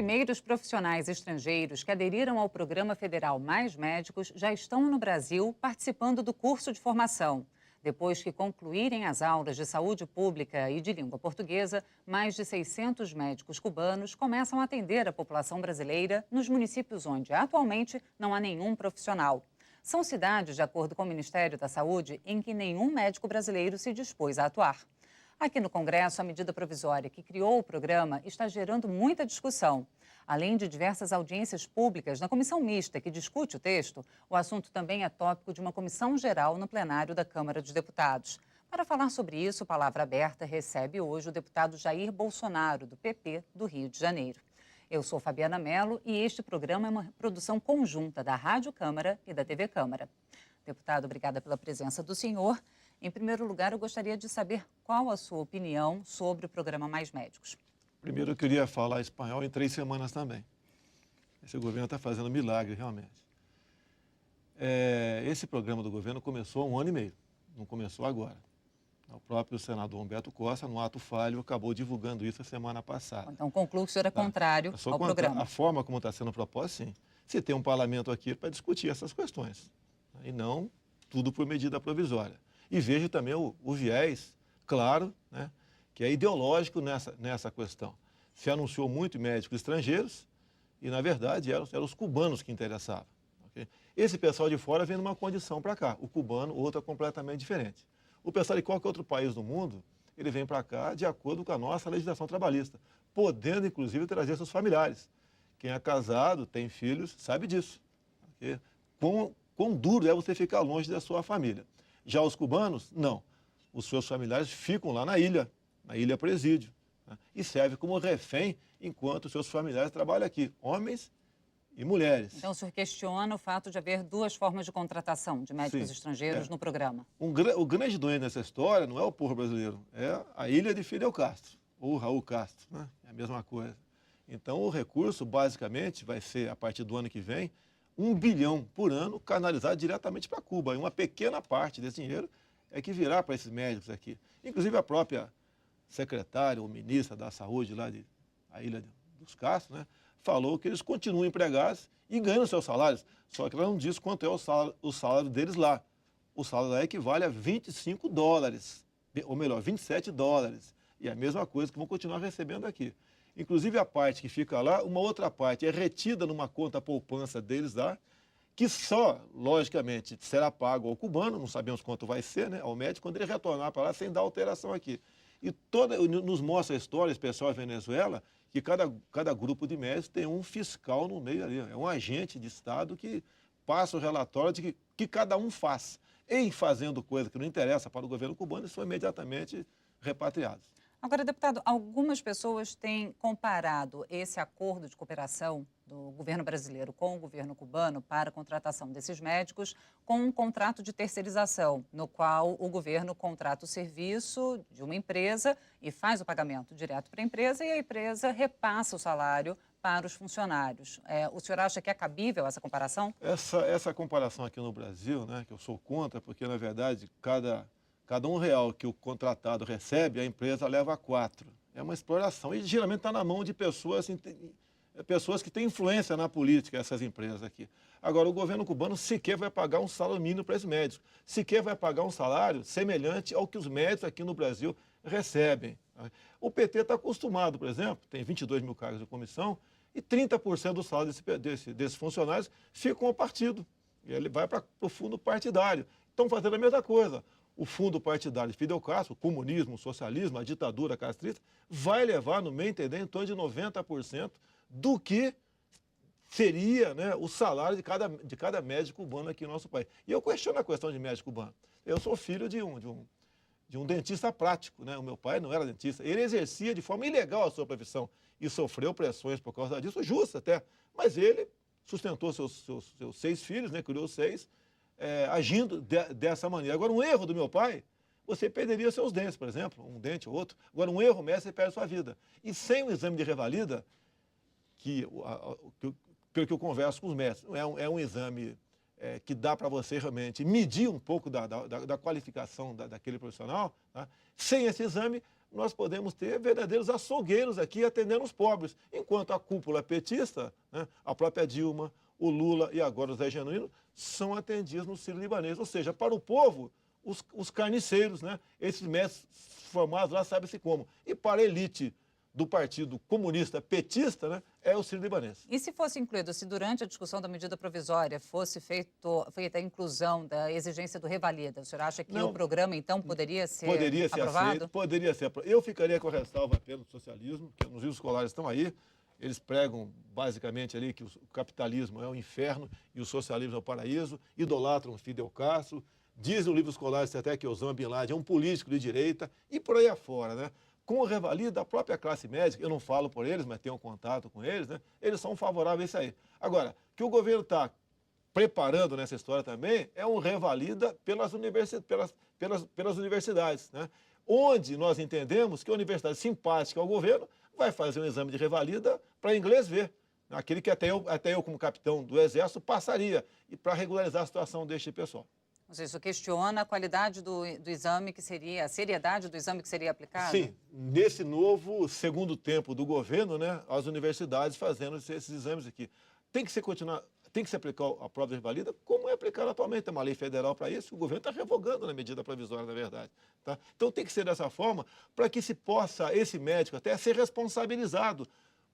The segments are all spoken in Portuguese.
primeiros profissionais estrangeiros que aderiram ao Programa Federal Mais Médicos já estão no Brasil participando do curso de formação. Depois que concluírem as aulas de saúde pública e de língua portuguesa, mais de 600 médicos cubanos começam a atender a população brasileira nos municípios onde, atualmente, não há nenhum profissional. São cidades, de acordo com o Ministério da Saúde, em que nenhum médico brasileiro se dispôs a atuar. Aqui no Congresso, a medida provisória que criou o programa está gerando muita discussão. Além de diversas audiências públicas na comissão mista que discute o texto, o assunto também é tópico de uma comissão geral no plenário da Câmara dos Deputados. Para falar sobre isso, Palavra Aberta recebe hoje o deputado Jair Bolsonaro, do PP do Rio de Janeiro. Eu sou Fabiana Mello e este programa é uma produção conjunta da Rádio Câmara e da TV Câmara. Deputado, obrigada pela presença do senhor. Em primeiro lugar, eu gostaria de saber qual a sua opinião sobre o programa Mais Médicos. Primeiro, eu queria falar espanhol em 3 semanas também. Esse governo está fazendo milagre, realmente. Esse programa do governo começou há 1 ano e meio, não começou agora. O próprio senador Humberto Costa, no ato falho, acabou divulgando isso a semana passada. Então, concluo que o senhor é contrário ao programa. A forma como está sendo proposto, sim. Se tem um parlamento aqui para discutir essas questões, e não tudo por medida provisória. E vejo também o viés, claro, né, que é ideológico nessa questão. Se anunciou muito médicos estrangeiros e, na verdade, eram os cubanos que interessavam. Okay? Esse pessoal de fora vem numa condição para cá, o cubano, outra completamente diferente. O pessoal de qualquer outro país do mundo, ele vem para cá de acordo com a nossa legislação trabalhista, podendo, inclusive, trazer seus familiares. Quem é casado, tem filhos, sabe disso. Okay? Quão duro é você ficar longe da sua família. Já os cubanos, não. Os seus familiares ficam lá na ilha presídio, né? E serve como refém enquanto os seus familiares trabalham aqui, homens e mulheres. Então, o senhor questiona o fato de haver 2 formas de contratação de médicos estrangeiros no programa. O grande doente dessa história não é o povo brasileiro, é a ilha de Fidel Castro, ou Raul Castro, né? É a mesma coisa. Então, o recurso, basicamente, vai ser, a partir do ano que vem, 1 bilhão por ano canalizado diretamente para Cuba. E uma pequena parte desse dinheiro é que virá para esses médicos aqui. Inclusive a própria secretária ou ministra da Saúde lá da Ilha dos Castros, né, falou que eles continuam empregados e ganham seus salários. Só que ela não diz quanto é o salário deles lá. O salário lá equivale a $25, ou melhor, $27. E é a mesma coisa que vão continuar recebendo aqui. Inclusive a parte que fica lá, uma outra parte é retida numa conta poupança deles lá, que só, logicamente, será pago ao cubano, não sabemos quanto vai ser, né, ao médico, quando ele retornar para lá sem dar alteração aqui. E nos mostra a história, esse pessoal da Venezuela, que cada grupo de médicos tem um fiscal no meio ali, é um agente de Estado que passa o relatório de que cada um faz. Em fazendo coisa que não interessa para o governo cubano, eles são imediatamente repatriados. Agora, deputado, algumas pessoas têm comparado esse acordo de cooperação do governo brasileiro com o governo cubano para a contratação desses médicos com um contrato de terceirização, no qual o governo contrata o serviço de uma empresa e faz o pagamento direto para a empresa e a empresa repassa o salário para os funcionários. O senhor acha que é cabível essa comparação? Essa comparação aqui no Brasil, né, que eu sou contra, porque, na verdade, cada R$1 que o contratado recebe, a empresa leva 4. É uma exploração. E geralmente está na mão de pessoas que têm influência na política, essas empresas aqui. Agora, o governo cubano sequer vai pagar um salário mínimo para esses médicos. Sequer vai pagar um salário semelhante ao que os médicos aqui no Brasil recebem. O PT está acostumado, por exemplo, tem 22 mil cargos de comissão e 30% do salário desses funcionários fica com o partido. E ele vai para o fundo partidário. Estão fazendo a mesma coisa. O fundo partidário de Fidel Castro, o comunismo, o socialismo, a ditadura castrista, vai levar, no meu entender, em torno de 90% do que seria, né, o salário de cada médico cubano aqui no nosso país. E eu questiono a questão de médico cubano. Eu sou filho de um dentista prático, né? O meu pai não era dentista. Ele exercia de forma ilegal a sua profissão e sofreu pressões por causa disso, justas até. Mas ele sustentou seus 6 filhos, né, criou 6, agindo dessa maneira. Agora, um erro do meu pai, você perderia seus dentes, por exemplo, um dente ou outro. Agora, um erro mesmo, você perde a sua vida. E sem um exame de revalida, pelo que eu converso com os médicos, é um exame que dá para você realmente medir um pouco da qualificação daquele profissional, tá? Sem esse exame, nós podemos ter verdadeiros açougueiros aqui atendendo os pobres, enquanto a cúpula petista, né, a própria Dilma, o Lula e agora o Zé Genuíno, são atendidos no Sírio-Libanês. Ou seja, para o povo, os carniceiros, né, esses médicos formados lá sabe-se como. E para a elite do Partido Comunista Petista, né, é o Sírio-Libanês. E se fosse incluído, se durante a discussão da medida provisória fosse feita a inclusão da exigência do revalida, o senhor acha que o programa, então, poderia ser aprovado? Aceito, poderia ser aprovado. Eu ficaria com a ressalva apenas do socialismo, porque os livros escolares estão aí, eles pregam basicamente ali que o capitalismo é o inferno e o socialismo é o paraíso, idolatram Fidel Castro, dizem no livro escolar até que Osama Bin Laden é um político de direita e por aí afora, né? Com o revalida da própria classe médica, eu não falo por eles, mas tenho contato com eles, né? Eles são favoráveis a isso aí. Agora, o que o governo está preparando nessa história também é um revalida pelas universidades, né? Onde nós entendemos que a universidade simpática ao governo vai fazer um exame de revalida para inglês ver. Aquele que até eu, como capitão do Exército, passaria e para regularizar a situação deste pessoal. Ou seja, isso questiona a qualidade do exame que seria, a seriedade do exame que seria aplicado? Sim, nesse novo segundo tempo do governo, né, as universidades fazendo esses exames aqui. Tem que se aplicar a prova de revalida como é aplicado atualmente. Tem uma lei federal para isso, o governo está revogando na medida provisória, na verdade. Tá? Então tem que ser dessa forma para que se possa, esse médico até ser responsabilizado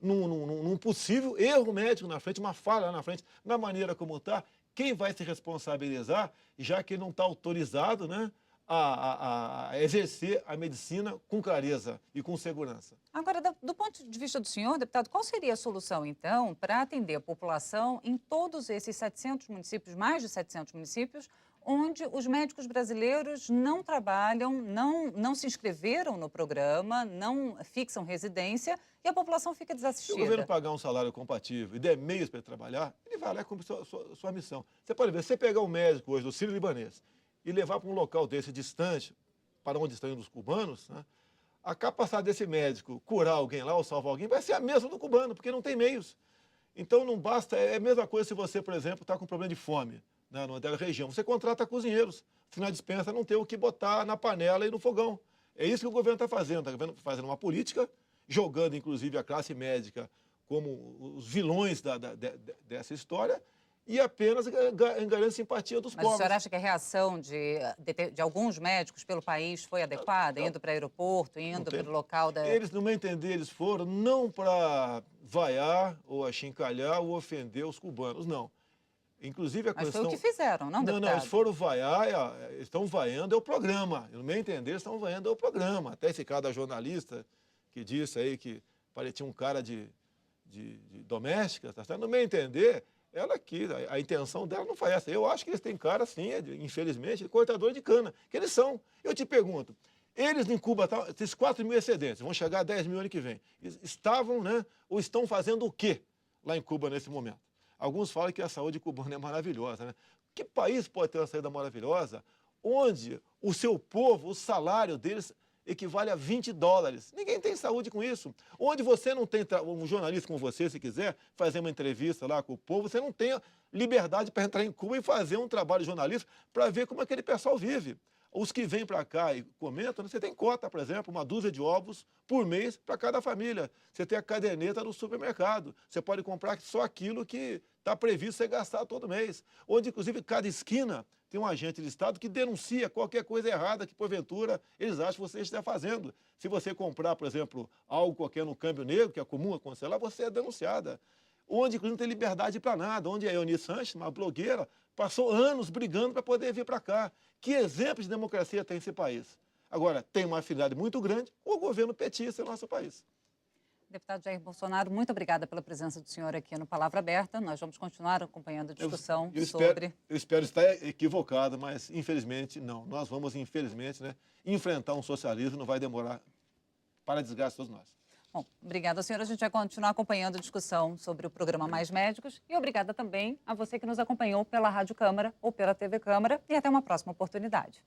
num possível erro médico na frente, uma falha na frente, na maneira como está. Quem vai se responsabilizar, já que ele não está autorizado, né, a exercer a medicina com clareza e com segurança. Agora, do ponto de vista do senhor, deputado, qual seria a solução, então, para atender a população em todos esses 700 municípios, mais de 700 municípios, onde os médicos brasileiros não trabalham, não se inscreveram no programa, não fixam residência e a população fica desassistida? Se o governo pagar um salário compatível e der meios para ele trabalhar, ele vai lá e cumpre sua missão. Você pode ver, você pegar um médico hoje do Sírio-Libanês e levar para um local desse distante, para onde estão indo os cubanos, né, a capacidade desse médico curar alguém lá ou salvar alguém vai ser a mesma do cubano, porque não tem meios. Então não basta, é a mesma coisa se você, por exemplo, está com problema de fome, né, numa dela região. Você contrata cozinheiros, se na despensa não tem o que botar na panela e no fogão. É isso que o governo está fazendo uma política, jogando inclusive a classe médica como os vilões dessa história, e apenas ganhando simpatia dos pobres. Mas o senhor acha que a reação de alguns médicos pelo país foi adequada? Indo para o aeroporto, indo para o local da... Eles, no meu entender, eles foram não para vaiar ou achincalhar ou ofender os cubanos, não. Inclusive a Mas questão... foi o que fizeram, não, deputado? Não, eles foram vaiar, estão vaiando é o programa. No meu entender, eles estão vaiando é o programa. Até esse cara da jornalista que disse aí que parecia um cara de doméstica, tá certo? No meu entender... Ela aqui, a intenção dela não foi essa. Eu acho que eles têm cara, sim, infelizmente, de cortador de cana, que eles são. Eu te pergunto, eles em Cuba, esses 4 mil excedentes, vão chegar a 10 mil ano que vem, estavam, né, ou estão fazendo o quê lá em Cuba nesse momento? Alguns falam que a saúde cubana é maravilhosa, né? Que país pode ter uma saúde maravilhosa onde o seu povo, o salário deles equivale a $20. Ninguém tem saúde com isso. Onde você não tem, um jornalista como você, se quiser, fazer uma entrevista lá com o povo, você não tem liberdade para entrar em Cuba e fazer um trabalho jornalístico para ver como aquele pessoal vive. Os que vêm para cá e comentam, você tem cota, por exemplo, 1 dúzia de ovos por mês para cada família. Você tem a caderneta do supermercado. Você pode comprar só aquilo que está previsto você gastar todo mês. Onde, inclusive, cada esquina tem um agente de Estado que denuncia qualquer coisa errada que, porventura, eles acham que você estiver fazendo. Se você comprar, por exemplo, algo qualquer no câmbio negro, que é comum acontecer lá, você é denunciada. Onde, inclusive, não tem liberdade para nada. Onde a Eunice Sanches, uma blogueira, passou anos brigando para poder vir para cá. Que exemplo de democracia tem esse país? Agora, tem uma afinidade muito grande com o governo petista no nosso país. Deputado Jair Bolsonaro, muito obrigada pela presença do senhor aqui no Palavra Aberta. Nós vamos continuar acompanhando a discussão sobre... Eu espero estar equivocado, mas infelizmente não. Nós vamos, infelizmente, né, enfrentar um socialismo, não vai demorar para desgaste todos nós. Bom, obrigada, senhora. A gente vai continuar acompanhando a discussão sobre o programa Mais Médicos. E obrigada também a você que nos acompanhou pela Rádio Câmara ou pela TV Câmara. E até uma próxima oportunidade.